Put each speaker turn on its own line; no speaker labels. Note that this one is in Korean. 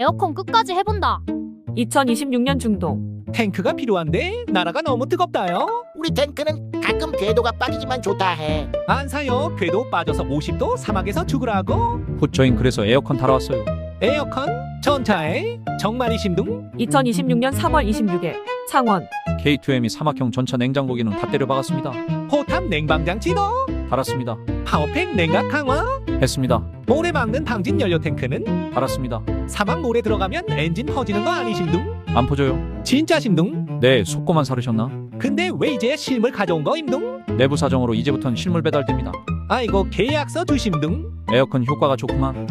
에어컨 끝까지 해본다.
2026년 중동.
탱크가 필요한데 나라가 너무 뜨겁다요.
우리 탱크는 가끔 궤도가 빠지지만 좋다 해.
안 사요. 궤도 빠져서 50도 사막에서 죽으라고.
저흰 그래서 에어컨 달아 왔어요.
에어컨 전차에 정말이 심둥.
2026년 3월 26일. 창원.
K2M이 사막형 전차 냉장고 기능 다 때려 박았습니다.
포탑 냉방장치도.
달았습니다.
파워팩 냉각 강화.
했습니다.
모래 막는 방진 연료 탱크는
달았습니다.
사막 모래 들어가면 엔진 퍼지는 거 아니 심둥?
안 퍼져요?
진짜 심둥?
네, 속고만 사르셨나?
근데 왜 이제 실물 가져온 거 임둥?
내부 사정으로 이제부턴 실물 배달됩니다.
아이고 계약서 주심둥?
에어컨 효과가 좋구만.